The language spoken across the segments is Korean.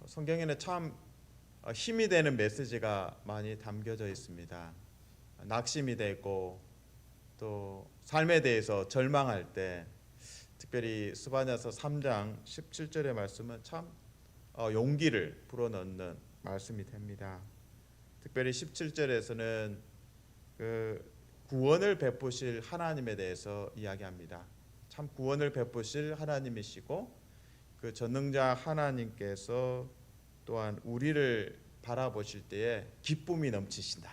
성경에는 참 힘이 되는 메시지가 많이 담겨져 있습니다. 낙심이 되고 또 삶에 대해서 절망할 때 특별히 스바냐서 3장 17절의 말씀은 참 용기를 불어넣는 말씀이 됩니다. 특별히 17절에서는 그 구원을 베푸실 하나님에 대해서 이야기합니다. 참 구원을 베푸실 하나님이시고 그 전능자 하나님께서 또한 우리를 바라보실 때에 기쁨이 넘치신다.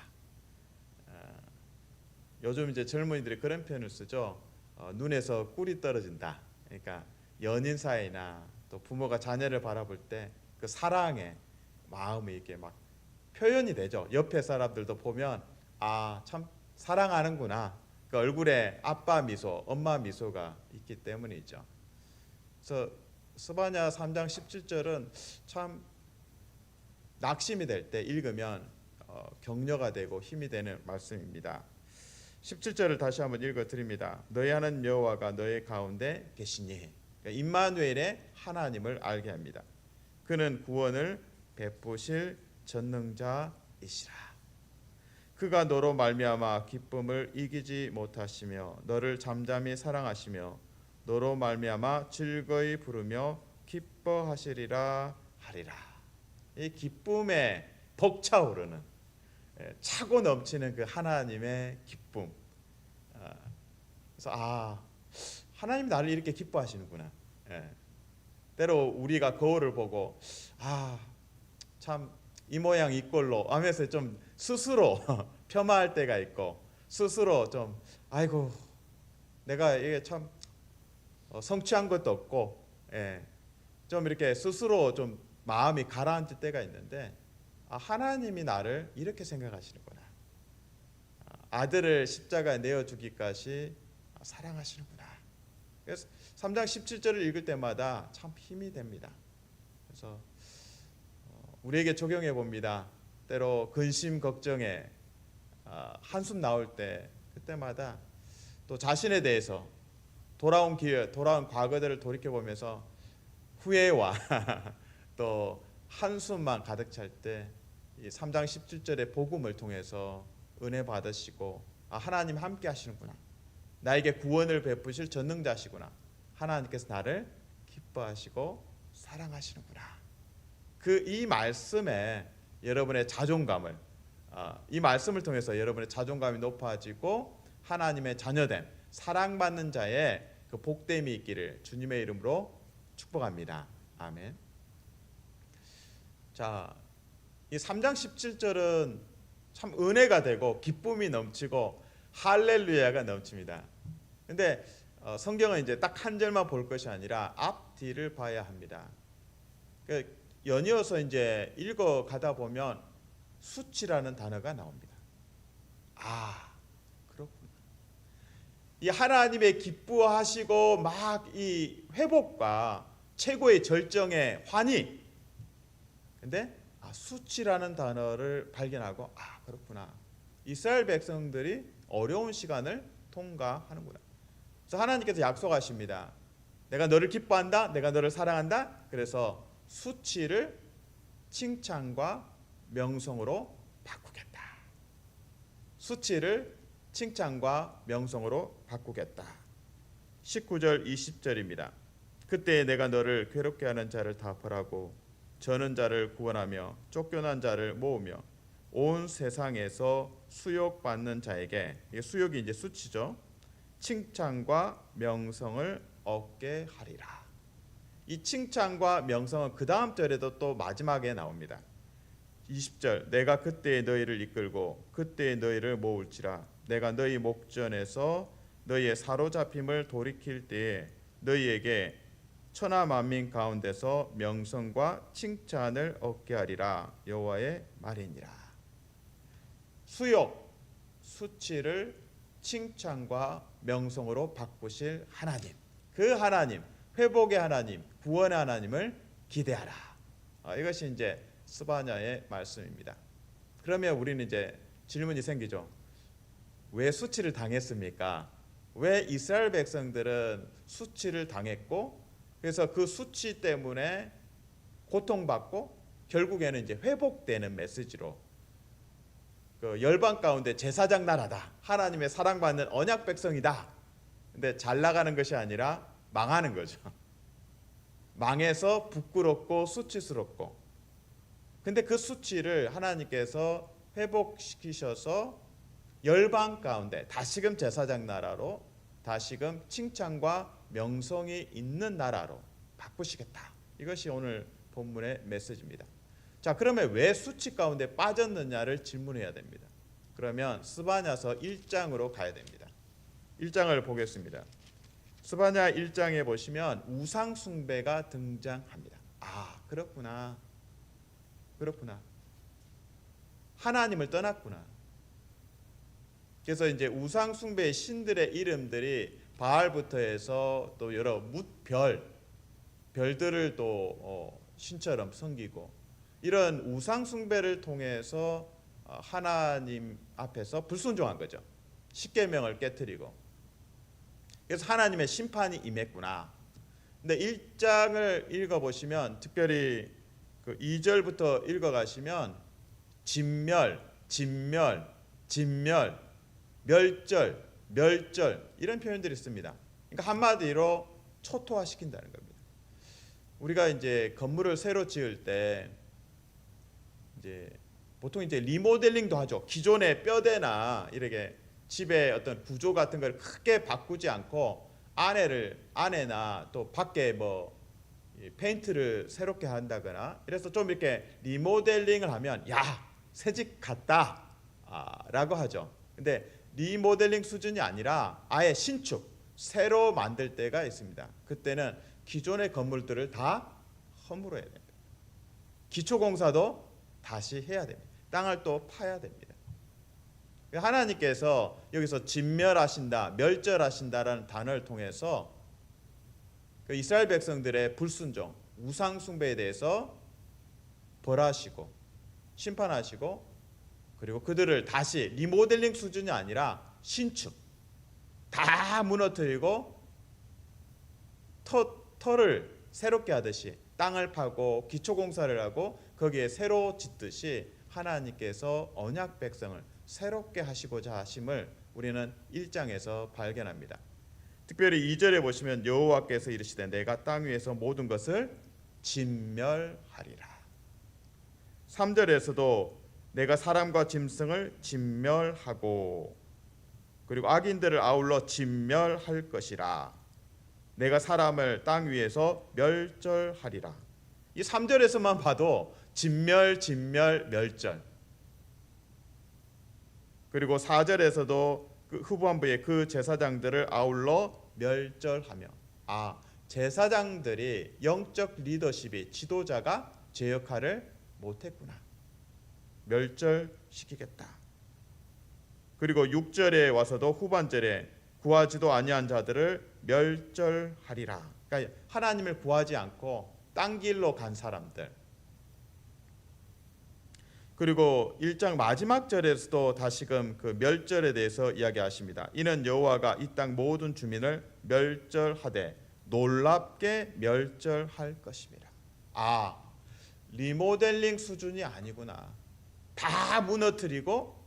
요즘 이제 젊은이들이 그런 표현을 쓰죠. 눈에서 꿀이 떨어진다. 그러니까 연인 사이나 또 부모가 자녀를 바라볼 때 그 사랑의 마음이 이렇게 막 표현이 되죠. 옆에 사람들도 보면 참 사랑하는구나. 그 얼굴에 아빠 미소, 엄마 미소가 있기 때문이죠. 그래서 스바냐 3장 17절은 참 낙심이 될 때 읽으면 격려가 되고 힘이 되는 말씀입니다. 17절을 다시 한번 읽어드립니다. 너희 하나님 여호와가 너희 가운데 계시니, 그러니까 임마누엘의 하나님을 알게 합니다. 그는 구원을 베푸실 전능자이시라. 그가 너로 말미암아 기쁨을 이기지 못하시며 너를 잠잠히 사랑하시며 너로 말미암아 즐거이 부르며 기뻐하시리라 하리라. 이 기쁨에 벅차오르는 차고 넘치는 그 하나님의 기쁨. 그래서 하나님 나를 이렇게 기뻐하시는구나. 때로 우리가 거울을 보고 참 이 모양 이 꼴로 하면서 좀 스스로 폄하할 때가 있고 스스로 좀 아이고 내가 이게 참 성취한 것도 없고 좀 이렇게 스스로 좀 마음이 가라앉을 때가 있는데 하나님이 나를 이렇게 생각하시는구나. 아들을 십자가에 내어주기까지 사랑하시는구나. 그래서 3장 17절을 읽을 때마다 참 힘이 됩니다. 그래서 우리에게 적용해 봅니다. 때로 근심 걱정에 한숨 나올 때 그때마다 또 자신에 대해서 돌아온 과거들을 돌이켜 보면서 후회와 또 한숨만 가득 찰 때 이 3장 17절의 복음을 통해서 은혜 받으시고 하나님 함께 하시는구나. 나에게 구원을 베푸실 전능자시구나. 하나님께서 나를 기뻐하시고 사랑하시는구나. 이 말씀에 여러분의 자존감을 이 말씀을 통해서 여러분의 자존감이 높아지고 하나님의 자녀된 사랑받는 자의 그 복됨이 있기를 주님의 이름으로 축복합니다. 아멘. 자, 이 3장 17절은 참 은혜가 되고 기쁨이 넘치고 할렐루야가 넘칩니다. 근데 성경은 이제 딱 한 절만 볼 것이 아니라 앞뒤를 봐야 합니다. 연이어서 이제 읽어 가다 보면 수치라는 단어가 나옵니다. 그렇구나. 이 하나님의 기뻐하시고 막 이 회복과 최고의 절정의 환희. 근데 수치라는 단어를 발견하고 그렇구나. 이스라엘 백성들이 어려운 시간을 통과하는구나. 그래서 하나님께서 약속하십니다. 내가 너를 기뻐한다. 내가 너를 사랑한다. 그래서 수치를 칭찬과 명성으로 바꾸겠다. 수치를 칭찬과 명성으로 바꾸겠다. 19절 20절입니다. 그때 내가 너를 괴롭게 하는 자를 다 벌하고 저는 자를 구원하며 쫓겨난 자를 모으며 온 세상에서 수욕받는 자에게, 수욕이 이제 수치죠, 칭찬과 명성을 얻게 하리라. 이 칭찬과 명성은 그 다음 절에도 또 마지막에 나옵니다. 20절 내가 그때에 너희를 이끌고 그때에 너희를 모을지라. 내가 너희 목전에서 너희의 사로잡힘을 돌이킬 때에 너희에게 천하 만민 가운데서 명성과 칭찬을 얻게 하리라. 여호와의 말이니라. 수욕, 수치를 칭찬과 명성으로 바꾸실 하나님, 그 하나님, 회복의 하나님, 구원의 하나님을 기대하라. 이것이 이제 스바냐의 말씀입니다. 그러면 우리는 이제 질문이 생기죠. 왜 수치를 당했습니까? 왜 이스라엘 백성들은 수치를 당했고 그래서 그 수치 때문에 고통받고 결국에는 이제 회복되는 메시지로 그 열방 가운데 제사장 나라다, 하나님의 사랑받는 언약 백성이다. 근데 잘 나가는 것이 아니라 망하는 거죠. 망해서 부끄럽고 수치스럽고. 근데 그 수치를 하나님께서 회복시키셔서 열방 가운데 다시금 제사장 나라로, 다시금 칭찬과 명성이 있는 나라로 바꾸시겠다. 이것이 오늘 본문의 메시지입니다. 자, 그러면 왜 수치 가운데 빠졌느냐를 질문해야 됩니다. 그러면 스바냐서 1장으로 가야 됩니다. 1장을 보겠습니다. 스바냐 1장에 보시면 우상 숭배가 등장합니다. 아, 그렇구나. 하나님을 떠났구나. 그래서 이제 우상 숭배의 신들의 이름들이 바알부터 해서 또 여러 별들을 또 신처럼 섬기고, 이런 우상 숭배를 통해서 하나님 앞에서 불순종한 거죠. 십계명을 깨뜨리고. 그래서 하나님의 심판이 임했구나. 근데 1장을 읽어보시면, 특별히 그 2절부터 읽어가시면 진멸, 멸절 이런 표현들이 있습니다. 그러니까 한마디로 초토화시킨다는 겁니다. 우리가 이제 건물을 새로 지을 때 이제 보통 이제 리모델링도 하죠. 기존의 뼈대나 이렇게 집의 어떤 구조 같은 걸 크게 바꾸지 않고 안에나 또 밖에 뭐 페인트를 새롭게 한다거나, 이래서 좀 이렇게 리모델링을 하면 야, 새집 같다 라고 하죠. 근데 리모델링 수준이 아니라 아예 신축, 새로 만들 때가 있습니다. 그때는 기존의 건물들을 다 허물어야 됩니다. 기초공사도 다시 해야 됩니다. 땅을 또 파야 됩니다. 하나님께서 여기서 진멸하신다, 멸절하신다라는 단어를 통해서 그 이스라엘 백성들의 불순종, 우상 숭배에 대해서 벌하시고 심판하시고, 그리고 그들을 다시 리모델링 수준이 아니라 신축, 다 무너뜨리고 터를 새롭게 하듯이 땅을 파고 기초공사를 하고 거기에 새로 짓듯이 하나님께서 언약 백성을 새롭게 하시고자 하심을 우리는 1장에서 발견합니다. 특별히 2절에 보시면 여호와께서 이르시되 내가 땅 위에서 모든 것을 진멸하리라. 3절에서도 내가 사람과 짐승을 진멸하고, 그리고 악인들을 아울러 진멸할 것이라. 내가 사람을 땅 위에서 멸절하리라. 이 3절에서만 봐도 진멸, 멸절. 그리고 4절에서도 그 후반부에 그 제사장들을 아울러 멸절하며, 제사장들이 영적 리더십이, 지도자가 제 역할을 못했구나, 멸절시키겠다. 그리고 6절에 와서도 후반절에 구하지도 아니한 자들을 멸절하리라. 그러니까 하나님을 구하지 않고 딴 길로 간 사람들. 그리고 1장 마지막 절에서도 다시금 그 멸절에 대해서 이야기하십니다. 이는 여호와가 이 땅 모든 주민을 멸절하되 놀랍게 멸절할 것입니다. 리모델링 수준이 아니구나. 다 무너뜨리고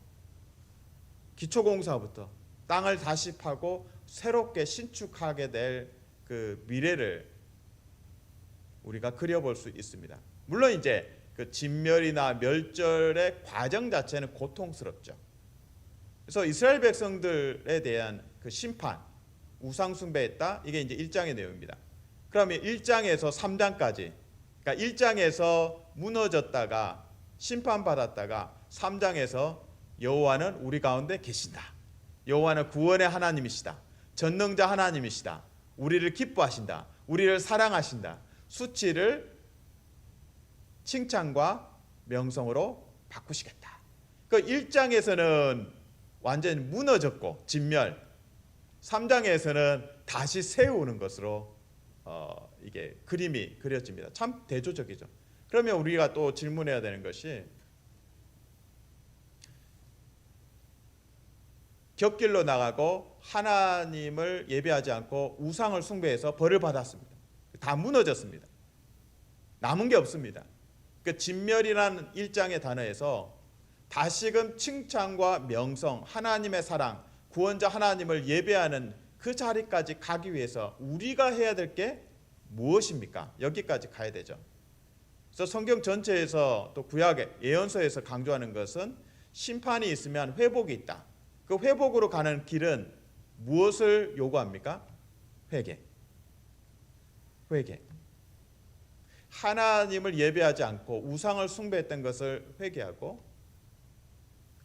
기초공사부터 땅을 다시 파고 새롭게 신축하게 될 그 미래를 우리가 그려볼 수 있습니다. 물론 이제 그 진멸이나 멸절의 과정 자체는 고통스럽죠. 그래서 이스라엘 백성들에 대한 그 심판, 우상 숭배했다, 이게 이제 1장의 내용입니다. 그러면 1장에서 3장까지, 그러니까 1장에서 무너졌다가 심판받았다가 3장에서 여호와는 우리 가운데 계신다, 여호와는 구원의 하나님이시다, 전능자 하나님이시다, 우리를 기뻐하신다, 우리를 사랑하신다, 수치를 칭찬과 명성으로 바꾸시겠다. 그 1장에서는 완전히 무너졌고 진멸, 3장에서는 다시 세우는 것으로 이게 그림이 그려집니다. 참 대조적이죠. 그러면 우리가 또 질문해야 되는 것이, 곁길로 나가고 하나님을 예배하지 않고 우상을 숭배해서 벌을 받았습니다. 다 무너졌습니다. 남은 게 없습니다. 그 진멸이라는 1장의 단어에서 다시금 칭찬과 명성, 하나님의 사랑, 구원자 하나님을 예배하는 그 자리까지 가기 위해서 우리가 해야 될 게 무엇입니까? 여기까지 가야 되죠. 그래서 성경 전체에서 또 구약의 예언서에서 강조하는 것은 심판이 있으면 회복이 있다. 그 회복으로 가는 길은 무엇을 요구합니까? 회개. 회개. 하나님을 예배하지 않고 우상을 숭배했던 것을 회개하고,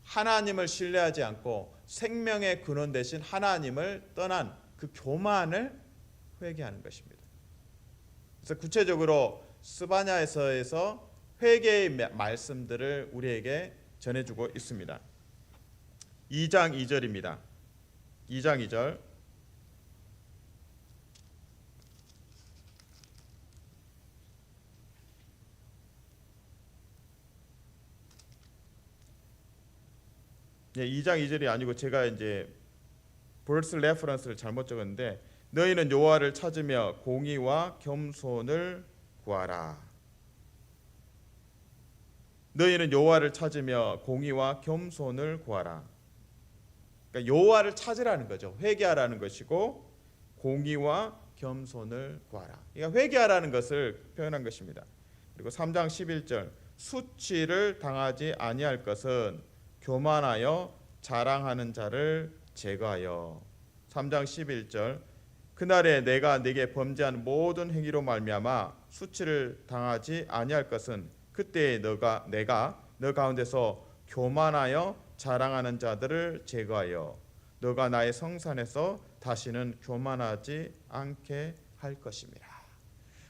하나님을 신뢰하지 않고 생명의 근원 되신 하나님을 떠난 그 교만을 회개하는 것입니다. 그래서 구체적으로 스바냐에서 회개의 말씀들을 우리에게 전해주고 있습니다. 2장 2절입니다. 2장 2절. 예, 2장 2절이 아니고 제가 이제 벌스 레퍼런스를 잘못 적었는데, 너희는 여호와를 찾으며 공의와 겸손을 구하라. 너희는 여호와를 찾으며 공의와 겸손을 구하라. 그러니까 여호와를 찾으라는 거죠. 회개하라는 것이고 공의와 겸손을 구하라. 그러니까 회개하라는 것을 표현한 것입니다. 그리고 3장 11절, 수치를 당하지 아니할 것은 교만하여 자랑하는 자를 제거하여. 3장 11절, 그날에 내가 네게 범죄한 모든 행위로 말미암아 수치를 당하지 아니할 것은 그때에 내가 너 가운데서 교만하여 자랑하는 자들을 제거하여 너가 나의 성산에서 다시는 교만하지 않게 할 것입니다.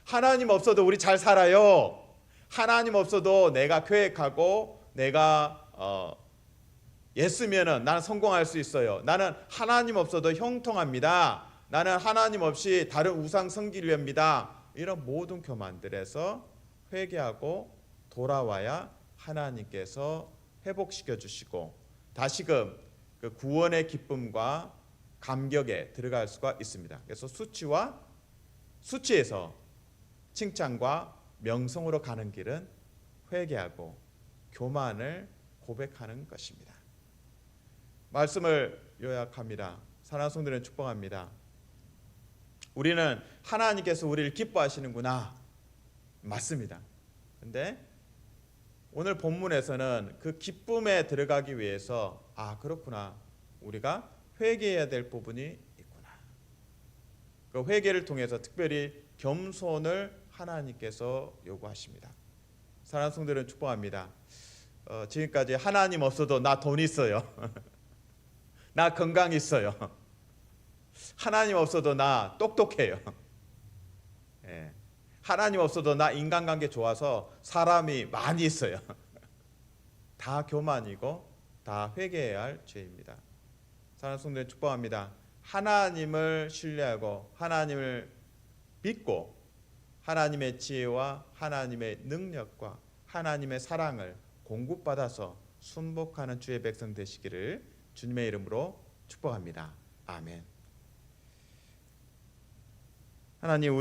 하나님 없어도 우리 잘 살아요. 하나님 없어도 내가 계획하고 내가 예쓰면은 나는 성공할 수 있어요. 나는 하나님 없어도 형통합니다. 나는 하나님 없이 다른 우상 섬기려 합니다. 이런 모든 교만들에서 회개하고 돌아와야 하나님께서 회복시켜 주시고 다시금 그 구원의 기쁨과 감격에 들어갈 수가 있습니다. 그래서 수치에서 칭찬과 명성으로 가는 길은 회개하고 교만을 고백하는 것입니다. 말씀을 요약합니다. 사랑하는 성도들은 축복합니다. 우리는 하나님께서 우리를 기뻐하시는구나. 맞습니다. 근데 오늘 본문에서는 그 기쁨에 들어가기 위해서 그렇구나. 우리가 회개해야 될 부분이 있구나. 그 회개를 통해서 특별히 겸손을 하나님께서 요구하십니다. 사랑하는 성도들은 축복합니다. 지금까지 하나님 없어도 나 돈 있어요. 나 건강 있어요. 하나님 없어도 나 똑똑해요. 예. 하나님 없어도 나 인간관계 좋아서 사람이 많이 있어요. 다 교만이고 다 회개해야 할 죄입니다. 사랑하는 성도들 축복합니다. 하나님을 신뢰하고 하나님을 믿고 하나님의 지혜와 하나님의 능력과 하나님의 사랑을 공급받아서 순복하는 주의 백성 되시기를 주님의 이름으로 축복합니다. 아멘. 하나님, 우리